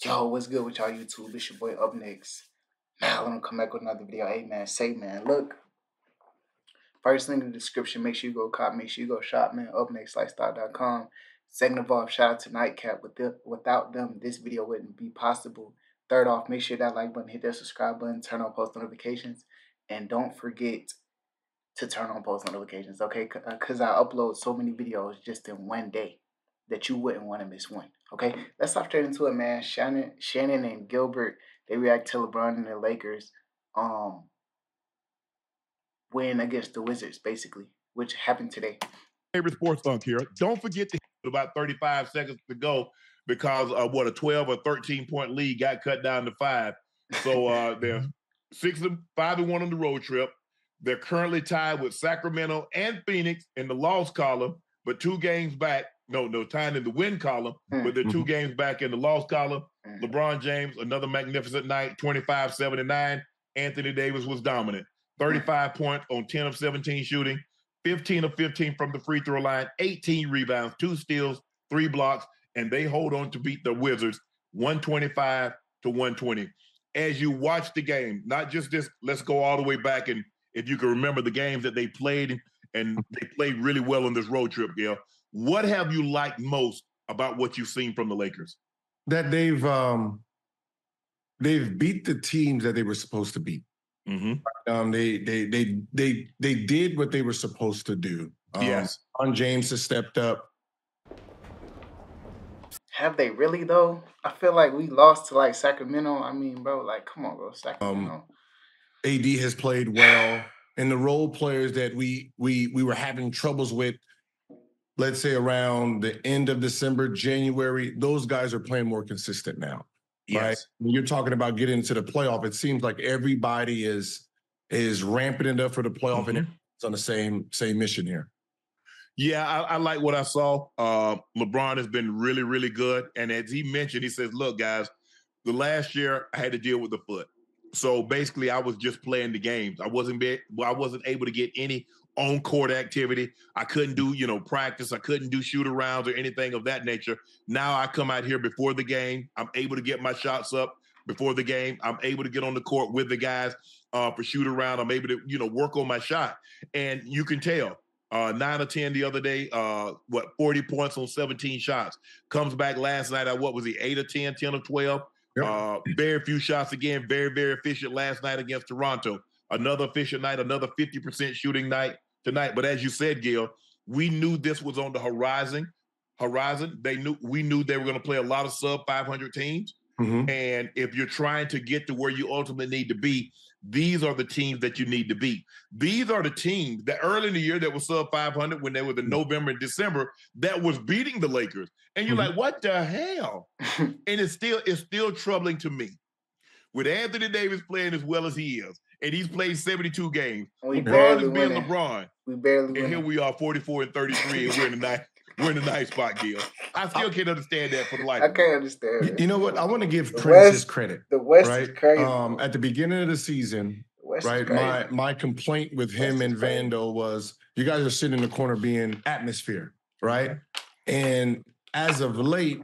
Yo, what's good with y'all YouTube? It's your boy Up Next. Man, let me come back with another video. Hey man, man, look. First link in the description, make sure you go cop, make sure you go shop, man. Upnextmalyt.com. Second of all, shout out to Nightcap. Without them, this video wouldn't be possible. Third off, make sure that like button, hit that subscribe button, turn on post notifications, and don't forget to turn on post notifications, okay? Because I upload so many videos just in one day that you wouldn't want to miss one, okay? Let's hop straight into it, man. Shannon and Gilbert, they react to LeBron and the Lakers win against the Wizards, basically, which happened today. Favorite sports funk here. Don't forget to hit about 35 seconds to go because a 12 or 13 point lead got cut down to 5. So they're 5-1 on the road trip. They're currently tied with Sacramento and Phoenix in the loss column, but 2 games back. No, tied in the win column, but they're 2 games back in the loss column. LeBron James, another magnificent night, 25-79. Anthony Davis was dominant. 35 points on 10 of 17 shooting, 15 of 15 from the free throw line, 18 rebounds, 2 steals, 3 blocks, and they hold on to beat the Wizards 125-120. As you watch the game, not just this, let's go all the way back, and if you can remember the games that they played, and they played really well on this road trip, Gail. What have you liked most about what you've seen from the Lakers? That they've beat the teams that they were supposed to beat. Mm-hmm. They did what they were supposed to do. Yes. LeBron James has stepped up. Have they really though? I feel like we lost to like Sacramento. I mean, bro, like come on, bro, Sacramento. AD has played well, and the role players that we were having troubles with, let's say around the end of December, January, those guys are playing more consistent now. Yes. Right? When you're talking about getting into the playoff, it seems like everybody is ramping it up for the playoff, and it's on the same mission here. Yeah, I like what I saw. LeBron has been really, really good. And as he mentioned, he says, look, guys, the last year I had to deal with the foot. So basically I was just playing the games. I wasn't able to get any on-court activity. I couldn't do, practice. I couldn't do shoot-arounds or anything of that nature. Now I come out here before the game. I'm able to get my shots up before the game. I'm able to get on the court with the guys for shoot-around. I'm able to, work on my shot. And you can tell. 9 or 10 the other day, 40 points on 17 shots. Comes back last night at 8 or 10, 10 or 12. Yep. Very few shots again, very, very efficient last night against Toronto. Another efficient night, another 50% shooting night tonight. But as you said, Gil, we knew this was on the horizon. We knew they were going to play a lot of sub 500 teams. And if you're trying to get to where you ultimately need to be, these are the teams that you need to beat. These are the teams that early in the year that was sub 500 when they were the November and December that was beating the Lakers. And you're like, what the hell? And it's still troubling to me. With Anthony Davis playing as well as he is, and he's played 72 games. LeBron has been LeBron. We barely and winning. Here we are 44-33 and we're in the nice spot, Gil. I still can't understand that for the life. I can't understand it. You know what? I want to give Prince his credit. The West is crazy. At the beginning of the season, right? My complaint with him and Vando was you guys are sitting in the corner being atmosphere, right? And as of late,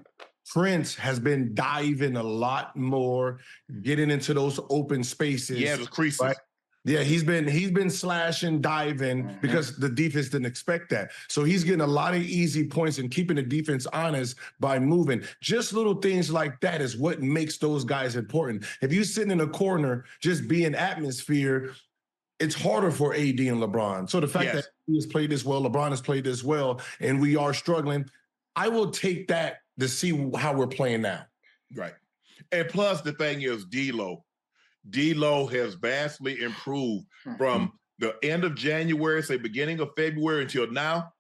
Prince has been diving a lot more, getting into those open spaces. Yeah, the creases. Right? Yeah, he's been slashing, diving because the defense didn't expect that. So he's getting a lot of easy points and keeping the defense honest by moving. Just little things like that is what makes those guys important. If you're sitting in a corner, just being atmosphere, it's harder for AD and LeBron. So the fact that he has played this well, LeBron has played this well, and we are struggling, I will take that to see how we're playing now. Right. And plus the thing is D-Lo has vastly improved from the end of January, say beginning of February until now.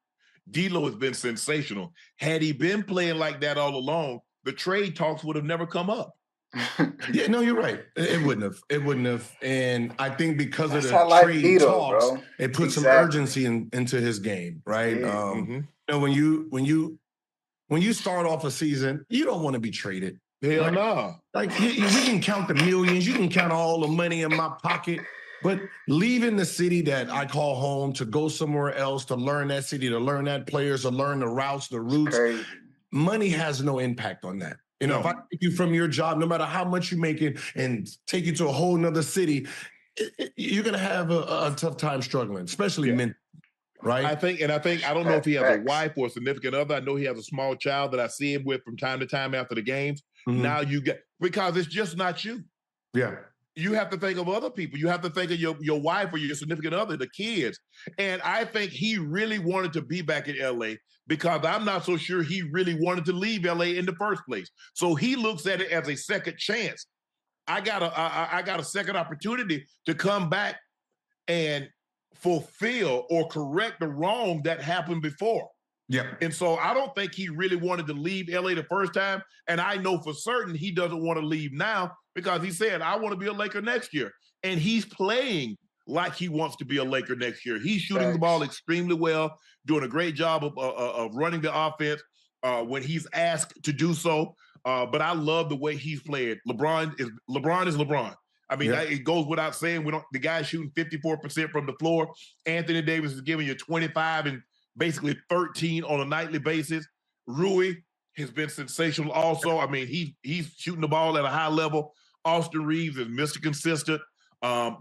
D-Lo has been sensational. Had he been playing like that all along, the trade talks would have never come up. Yeah, no, you're right. It wouldn't have. And I think because of the trade talks, it puts some urgency into his game, right? When you start off a season, you don't want to be traded. Hell no. Like we can count the millions, you can count all the money in my pocket, but leaving the city that I call home to go somewhere else, to learn that city, to learn that players, to learn the routes, the routes, money has no impact on that. You know, if I take you from your job, no matter how much you make it, and take you to a whole nother city, you're going to have a tough time struggling, especially men, right? I don't know if he has a wife or a significant other. I know he has a small child that I see him with from time to time after the games. Now because it's just not you. Yeah. You have to think of other people. You have to think of your wife or your significant other, the kids. And I think he really wanted to be back in LA because I'm not so sure he really wanted to leave LA in the first place. So he looks at it as a second chance. I got a second opportunity to come back and fulfill or correct the wrong that happened before. Yeah. And so I don't think he really wanted to leave LA the first time. And I know for certain he doesn't want to leave now because he said, I want to be a Laker next year. And he's playing like he wants to be a Laker next year. He's shooting the ball extremely well, doing a great job of running the offense when he's asked to do so. But I love the way he's played. LeBron is LeBron. I mean, it goes without saying. The guy's shooting 54% from the floor. Anthony Davis is giving you 25 and basically 13 on a nightly basis. Rui has been sensational also. I mean, he's shooting the ball at a high level. Austin Reeves is Mr. Consistent.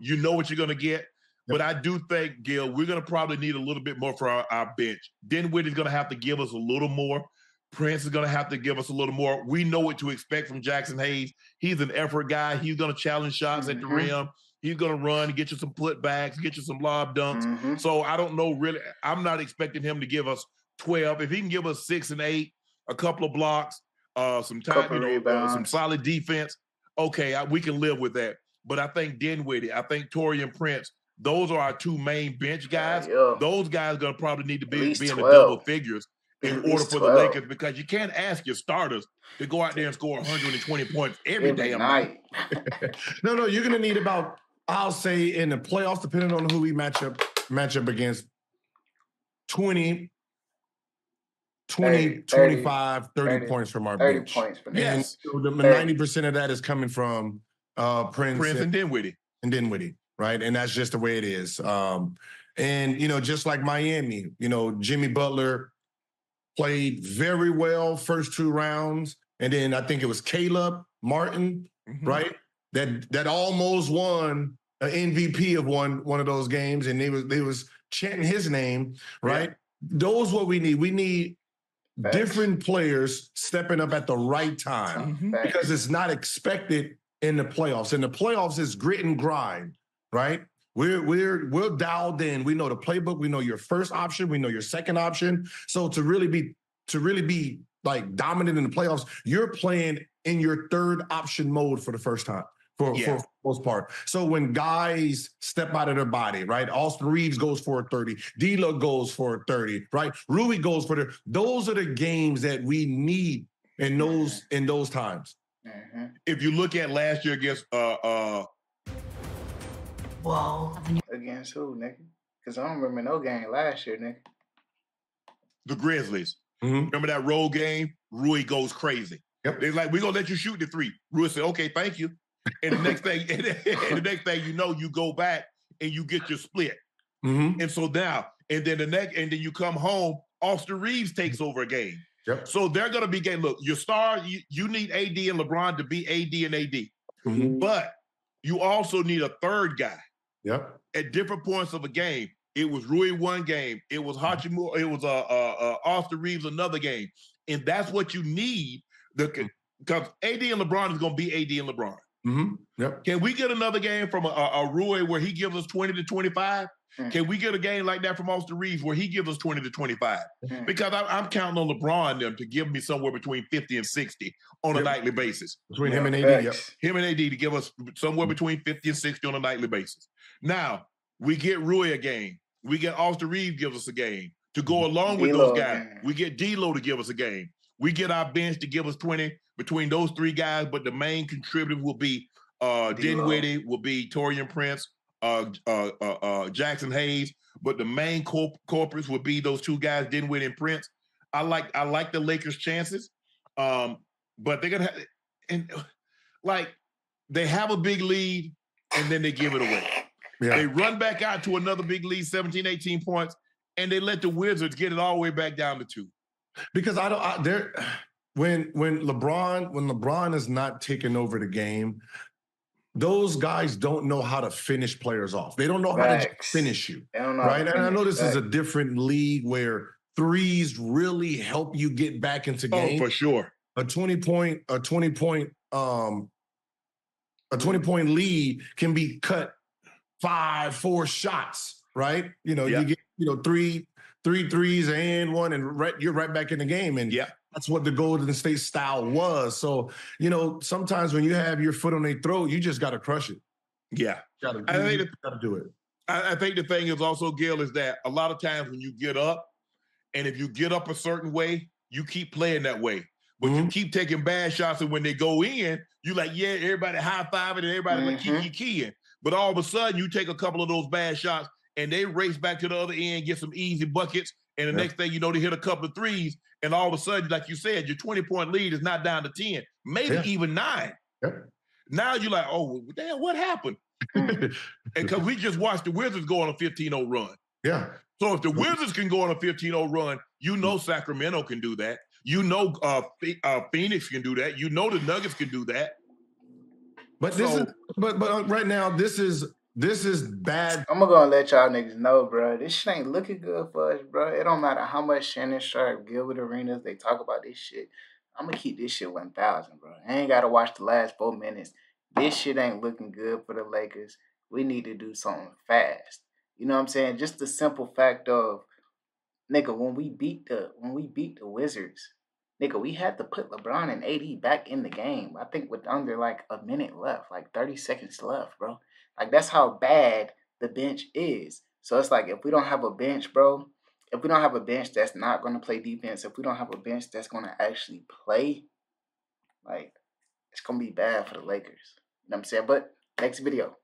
You know what you're going to get. But I do think, Gil, we're going to probably need a little bit more for our bench. Dinwiddie's going to have to give us a little more. Prince is going to have to give us a little more. We know what to expect from Jackson Hayes. He's an effort guy. He's going to challenge shots at the rim. He's going to run, get you some putbacks, get you some lob dunks. So I don't know really. I'm not expecting him to give us 12. If he can give us 6 and 8, a couple of blocks, some time, some solid defense, okay, we can live with that. But I think Dinwiddie, I think Taurean Prince, those are our two main bench guys. Those guys are going to probably need to be in the double figures in order for the Lakers, because you can't ask your starters to go out there and score 120 points every damn night. No, you're going to need about, I'll say in the playoffs, depending on who we match up against, 20, 25, 30 points from our bench. 30 points from that. Yes. So 90% of that is coming from Prince and Dinwiddie. Right? And that's just the way it is. And, you know, just like Miami, you know, Jimmy Butler played very well first 2 rounds. And then I think it was Caleb Martin, right? That almost won an MVP of one of those games. And they was chanting his name, right? Those what we need. We need different players stepping up at the right time because it's not expected in the playoffs. In the playoffs, it's grit and grind, right? We're dialed in. We know the playbook. We know your first option. We know your second option. So to really be like dominant in the playoffs, you're playing in your third option mode for the first time, for the most part. So when guys step out of their body, right? Austin Reeves goes for a 30. D'Lo goes for a 30, right? Rui goes for those are the games that we need in those times. If you look at last year against against who, nigga? Because I don't remember no game last year, nigga. The Grizzlies. Remember that road game? Rui goes crazy. They're like, we're gonna let you shoot the 3. Rui said, okay, thank you. And the next thing, you know, you go back and you get your split. And so now, and then you come home, Austin Reeves takes over a game. So they're gonna be game. Look, your star, you need AD and LeBron to be AD and AD. But you also need a third guy. At different points of a game. It was Rui one game. It was Hachimura. It was Austin Reeves another game. And that's what you need. Because AD and LeBron is going to be AD and LeBron. Can we get another game from a Rui where he gives us 20 to 25? Can we get a game like that from Austin Reeves where he gives us 20 to 25? Because I'm counting on LeBron and them to give me somewhere between 50 and 60 on a nightly basis. Between him and AD, Him and AD to give us somewhere between 50 and 60 on a nightly basis. Now, we get Rui a game. We get Austin Reeves gives us a game. To go along with those guys, we get D'Lo to give us a game. We get our bench to give us 20 between those 3 guys, but the main contributor will be Dinwiddie, will be Taurean Prince, Jackson Hayes, but the main corporates would be those 2 guys, Dinwiddie and Prince. I like the Lakers' chances, but they're gonna they have a big lead and then they give it away. They run back out to another big lead, 17, 18 points, and they let the Wizards get it all the way back down to 2. Because when LeBron is not taking over the game, those guys don't know how to finish players off. They don't know how to just finish you, They don't know right? how to And I know finish. this is a different league where threes really help you get back into Oh, game. for sure. A 20-point lead can be cut 5-4 shots, right? You know, Yeah. you get three threes and one, and you're right back in the game. And Yeah. that's what the Golden State style was. So, sometimes when you have your foot on their throat, you just got to crush it. Yeah. You got to do it. I think the thing is also, Gil, is that a lot of times when you get up, and if you get up a certain way, you keep playing that way. But you keep taking bad shots, and when they go in, you like, yeah, everybody high-fiving and everybody like keying. But all of a sudden, you take a couple of those bad shots, and they race back to the other end, get some easy buckets, and the next thing you know, they hit a couple of threes, and all of a sudden, like you said, your 20-point lead is not down to 10, maybe even 9. Now you're like, oh, damn, what happened? And because we just watched the Wizards go on a 15-0 run. Yeah. So if the Wizards can go on a 15-0 run, Sacramento can do that. Phoenix can do that. The Nuggets can do that. But right now, this is bad. I'm gonna let y'all niggas know, bro. This shit ain't looking good for us, bro. It don't matter how much Shannon, Sharpe, Gilbert Arenas they talk about this shit. I'm gonna keep this shit 1,000, bro. I ain't gotta watch the last 4 minutes. This shit ain't looking good for the Lakers. We need to do something fast. You know what I'm saying? Just the simple fact of, nigga, when we beat the Wizards, nigga, we had to put LeBron and AD back in the game. I think with under like a minute left, like 30 seconds left, bro. Like, that's how bad the bench is. So it's like, if we don't have a bench, bro, if we don't have a bench that's not going to play defense, if we don't have a bench that's going to actually play, like, it's going to be bad for the Lakers. You know what I'm saying? But next video.